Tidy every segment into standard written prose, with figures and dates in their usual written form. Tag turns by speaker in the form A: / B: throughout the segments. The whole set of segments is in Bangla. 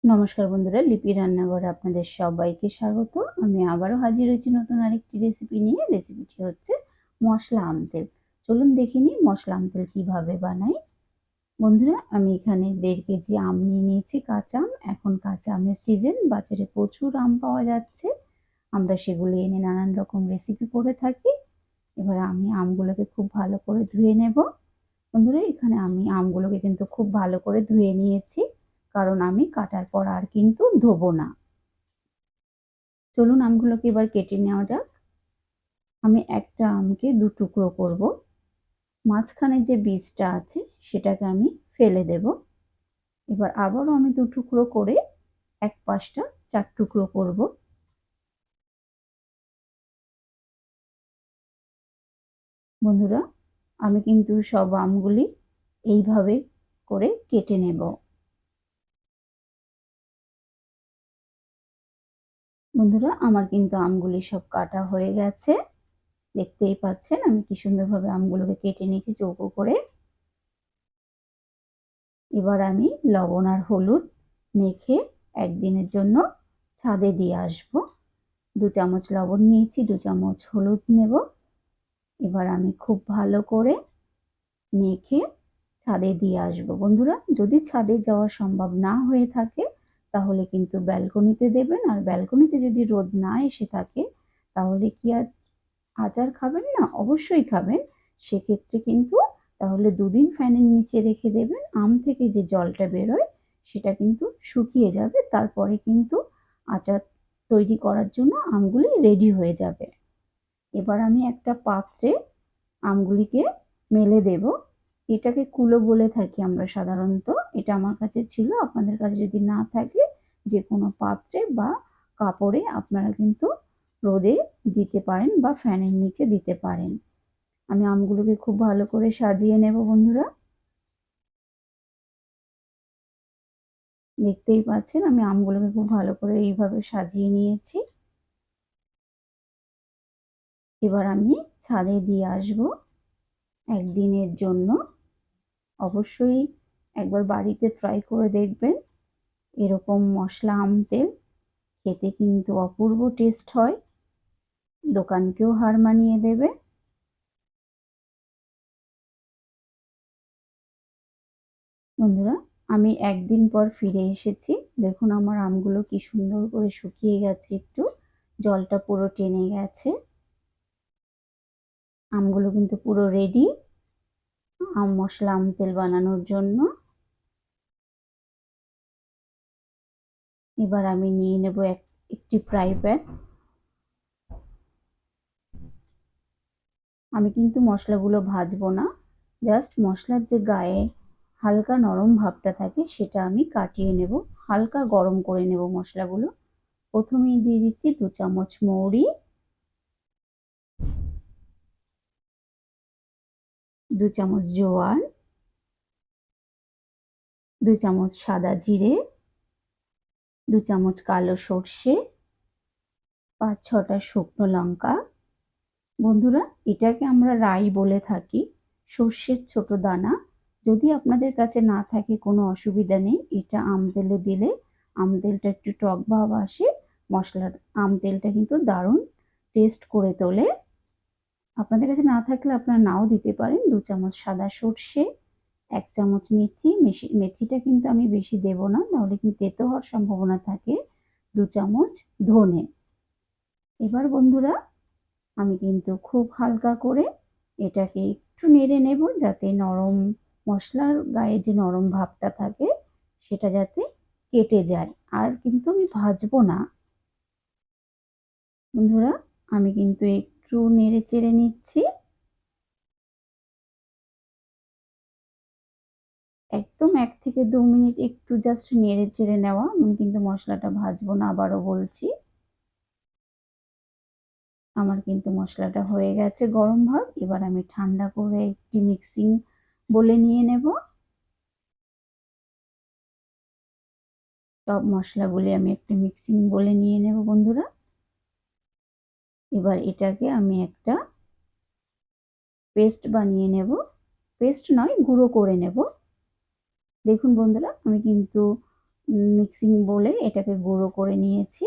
A: নমস্কার বন্ধুরা, লিপি রান্নাঘরে আপনাদের সবাইকে স্বাগত। আমি আবারও হাজির হয়েছি নতুন আরেকটি রেসিপি নিয়ে। রেসিপিটি হচ্ছে মশলা আমতেল। চলুন দেখে নিই মশলা আমতেল কিভাবে বানাই। বন্ধুরা, আমি এখানে 1.5 কেজি আম নিয়ে নিয়েছি, কাঁচা আম। এখন কাঁচা আমের সিজন, বাজারে প্রচুর আম পাওয়া যাচ্ছে। আমরা সেগুলো এনে নানান রকম রেসিপি করে থাকি। এবার আমি আমগুলোকে খুব ভালো করে ধুয়ে নেব। বন্ধুরা, এখানে আমি আমগুলোকে কিন্তু খুব ভালো করে ধুয়ে নিয়েছি, কারণ আমি কাটার পর আর কিন্তু ধোবো না। চলুন আমগুলোকে এবার কেটে নেওয়া যাক। আমি একটা আমকে 2 টুকরো করব। মাঝখানে যে বীজটা আছে সেটাকে আমি ফেলে দেব। এবার আবারও আমি 2 টুকরো করে এক পাশটা 4 টুকরো করব। বন্ধুরা, আমি কিন্তু সব আমগুলি এইভাবে করে কেটে নেব। বন্ধুরা, আমার কিন্তু আমগুলি সব কাটা হয়ে গেছে। দেখতেই পাচ্ছেন আমি কি সুন্দরভাবে আমগুলোকে কেটে নিয়েছি চৌকো করে। এবার আমি লবণ আর হলুদ মেখে একদিনের জন্য ছাদে দিয়ে আসবো। 2 চামচ লবণ নিয়েছি, 2 চামচ হলুদ নেব। এবার আমি খুব ভালো করে মেখে ছাদে দিয়ে আসবো। বন্ধুরা, যদি ছাদে যাওয়া সম্ভব না হয়ে থাকে তাহলে কিন্তু ব্যালকনিতে দেবেন। আর ব্যালকনিতে যদি রোদ না এসে থাকে তাহলে কি আর আচার খাবেন না? অবশ্যই খাবেন। সেক্ষেত্রে কিন্তু তাহলে 2 দিন ফ্যানের নিচে রেখে দেবেন। আম থেকে যে জলটা বেরোয় সেটা কিন্তু শুকিয়ে যাবে। তারপরে কিন্তু আচার তৈরি করার জন্য আমগুলি রেডি হয়ে যাবে। এবার আমি একটা পাত্রে আমগুলিকে মেলে দেব। এটাকে কুলো বলে থাকি আমরা সাধারণত। এটা আমার কাছে ছিল, আপনাদের কাছে যদি না থাকে যে কোনো পাত্রে বা কাপড়ে আপনারা কিন্তু রোদে দিতে পারেন বা ফ্যানের নিচে দিতে পারেন। আমি আমগুলোকে খুব ভালো করে সাজিয়ে নেব। বন্ধুরা, দেখতেই পাচ্ছেন আমি আমগুলোকে খুব ভালো করে এইভাবে সাজিয়ে নিয়েছি। এবার আমি ছাদে দিয়ে আসবো একদিনের জন্য। অবশ্যই একবার বাড়িতে ট্রাই করে দেখবেন। এরকম মশলা আম তেল খেতে কিন্তু অপূর্ব টেস্ট হয়, দোকানকেও হার মানিয়ে দেবে। বন্ধুরা, আমি একদিন পর ফিরে এসেছি। দেখুন আমার আমগুলো কি সুন্দর করে শুকিয়ে গেছে, একটু জলটা পুরো টেনে গেছে। আমগুলো কিন্তু পুরো রেডি আম মশলা আম তেল বানানোর জন্য। এবার আমি নিয়ে নেব একটি ফ্রাই প্যান। আমি কিন্তু মশলাগুলো ভাজবো না, জাস্ট মশলার যে গায়ে হালকা নরম ভাবটা থাকে সেটা আমি কাটিয়ে নেব। হালকা গরম করে নেব মশলাগুলো। প্রথমেই দিয়ে দিচ্ছি 2 চামচ মৌরি, 2 চামচ জোয়ান, 2 চামচ সাদা জিরে, 2 চামচ কালো সর্ষে, 5-6টা শুকনো লঙ্কা। বন্ধুরা, এটাকে আমরা রাই বলে থাকি, সর্ষের ছোট দানা। যদি আপনাদের কাছে না থাকে কোনো অসুবিধা নেই, এটা আম তেলে দিলে আম তেলটা একটু টক ভাব আসে। মশলার আম তেলটা কিন্তু দারুণ টেস্ট করে তোলে। আপনাদের কাছে না থাকলে আপনারা নাও দিতে পারেন। 2 চামচ সাদা সর্ষে, 1 চামচ মেথি। মেথিটা কিন্তু আমি বেশি দেব না, নাহলে কিন্তু তেতো হওয়ার সম্ভাবনা থাকে। 2 চামচ ধনে। এবার বন্ধুরা, আমি কিন্তু খুব হালকা করে এটাকে একটু নেড়ে নেব, যাতে নরম মশলার গায়ে যে নরম ভাবটা থাকে সেটা যাতে কেটে যায়। আর কিন্তু আমি ভাজবো না। বন্ধুরা, আমি কিন্তু একটু নেড়ে চেড়ে নিচ্ছি। একদম 1 থেকে 2 মিনিট একটু জাস্ট নেড়ে চেড়ে নেওয়া। আমি কিন্তু মশলাটা ভাজবো না, আবারও বলছি। আমার কিন্তু মশলাটা হয়ে গেছে গরম ভাব। এবার আমি ঠান্ডা করে একটি মিক্সিং বলে নিয়ে নেব। সব মশলাগুলি আমি একটু মিক্সিং বলে নিয়ে নেব বন্ধুরা। এবার এটাকে আমি একটা পেস্ট বানিয়ে নেব। পেস্ট নয়, গুঁড়ো করে নেব। দেখুন বন্ধুরা, আমি কিন্তু মিক্সিং বলে এটাকে গুঁড়ো করে নিয়েছি।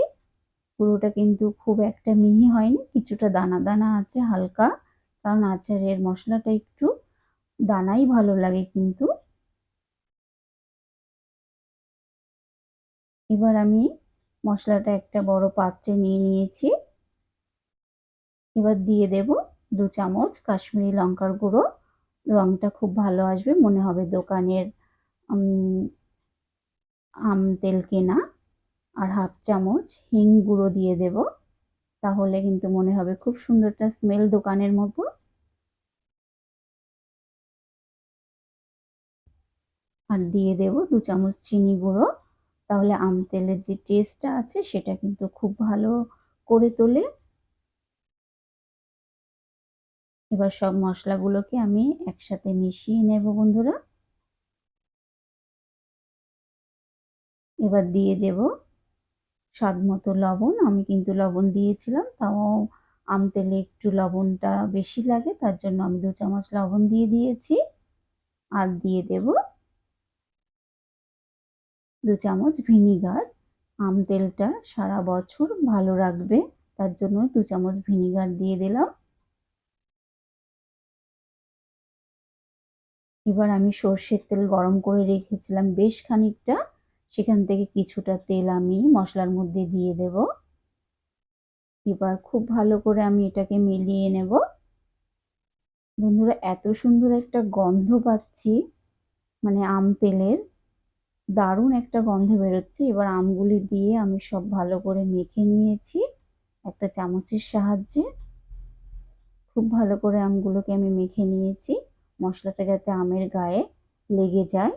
A: গুঁড়োটা কিন্তু খুব একটা মিহি হয়নি, কিছুটা দানা দানা আছে হালকা, কারণ আচারের মশলাটা একটু দানাই ভালো লাগে কিন্তু। এবার আমি মশলাটা একটা বড় পাত্রে নিয়ে নিয়েছি। এবার দিয়ে দেব 2 চামচ কাশ্মীরি লঙ্কার গুঁড়ো। রংটা খুব ভালো আসবে, মনে হবে দোকানের আম তেল কেনা। আর 1/2 চামচ হিং গুঁড়ো দিয়ে দেব, তাহলে কিন্তু মনে হবে খুব সুন্দর একটা স্মেল দোকানের মতো। আর দিয়ে দেব 2 চামচ চিনি গুঁড়ো, তাহলে আম তেলের যে টেস্টটা আছে সেটা কিন্তু খুব ভালো করে তোলে। এবার সব মশলাগুলোকে আমি একসাথে মিশিয়ে নেব বন্ধুরা। এবার দিয়ে দেব স্বাদ মতো লবণ। আমি কিন্তু লবণ দিয়েছিলাম, তাও আম তেলে একটু লবণটা বেশি লাগে, তার জন্য আমি 2 চামচ লবণ দিয়ে দিয়েছি। আর দিয়ে দেব 2 চামচ ভিনিগার। আম তেলটা সারা বছর ভালো রাখবে, তার জন্য 2 চামচ ভিনিগার দিয়ে দিলাম। এবার আমি সর্ষের তেল গরম করে রেখেছিলাম বেশ খানিকটা, সেখান থেকে কিছুটা তেল আমি মশলার মধ্যে দিয়ে দেব। এবার খুব ভালো করে আমি এটাকে মিলিয়ে নেব। বন্ধুরা, এত সুন্দর একটা গন্ধ পাচ্ছি, মানে আম তেলের দারুণ একটা গন্ধ বেরোচ্ছে। এবার আমগুলি দিয়ে আমি সব ভালো করে মেখে নিয়েছি একটা চামচের সাহায্যে। খুব ভালো করে আমগুলোকে আমি মেখে নিয়েছি, মশলাটা যাতে আমের গায়ে লেগে যায়।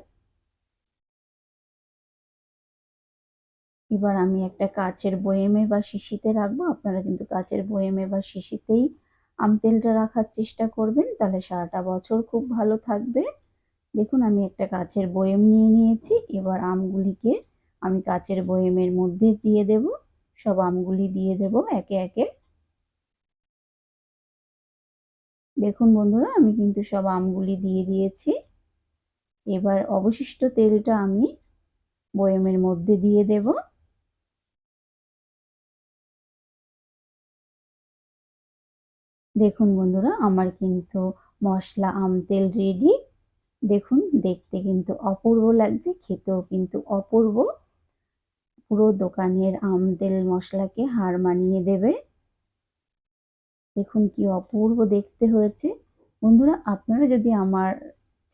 A: এবার আমি একটা কাচের বয়েমে বা শিশিতে রাখবো। আপনারা কিন্তু কাচের বয়েমে বা শিশিতেই আম তেলটা রাখার চেষ্টা করবেন, তাহলে সারাটা বছর খুব ভালো থাকবে। দেখুন, আমি একটা কাচের বয়েম নিয়ে নিয়েছি। এবার আমগুলিকে আমি কাচের বয়েমের মধ্যে দিয়ে দেব। সব আমগুলি দিয়ে দেব একে একে। দেখুন বন্ধুরা, আমি কিন্তু সব আমগুলি দিয়ে দিয়েছি। এবার অবশিষ্ট তেলটা আমি বয়েমের মধ্যে দিয়ে দেব। দেখুন বন্ধুরা, আমার কিন্তু মশলা আম তেল রেডি। দেখুন, দেখতে কিন্তু অপূর্ব লাগছে, খেতেও কিন্তু অপূর্ব। পুরো দোকানের আম তেল মশলাকে হার মানিয়ে দেবে। দেখুন কি অপূর্ব দেখতে হয়েছে। বন্ধুরা, আপনারা যদি আমার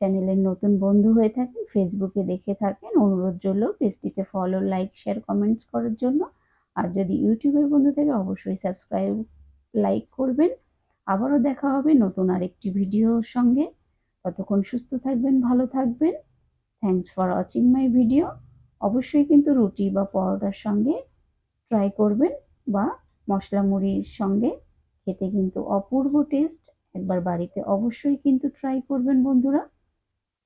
A: চ্যানেলের নতুন বন্ধু হয়ে থাকেন, ফেসবুকে দেখে থাকেন, অনুরোধ রইল পেজটিতে ফলো, লাইক, শেয়ার, কমেন্টস করার জন্য। আর যদি ইউটিউবের বন্ধু থেকে অবশ্যই সাবস্ক্রাইব, লাইক করবেন। আবারও দেখা হবে নতুন আরেকটি ভিডিওর সঙ্গে। ততক্ষণ সুস্থ থাকবেন, ভালো থাকবেন। Thanks for watching my video. অবশ্যই কিন্তু রুটি বা পরোটার সঙ্গে ট্রাই করবেন, বা মশলা মুড়ির সঙ্গে খেতে কিন্তু অপূর্ব টেস্ট। একবার বাড়িতে অবশ্যই কিন্তু ট্রাই করবেন বন্ধুরা।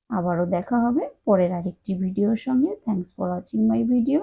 A: আবারও দেখা হবে পরের আরেকটি ভিডিওর সঙ্গে। Thanks for watching my video.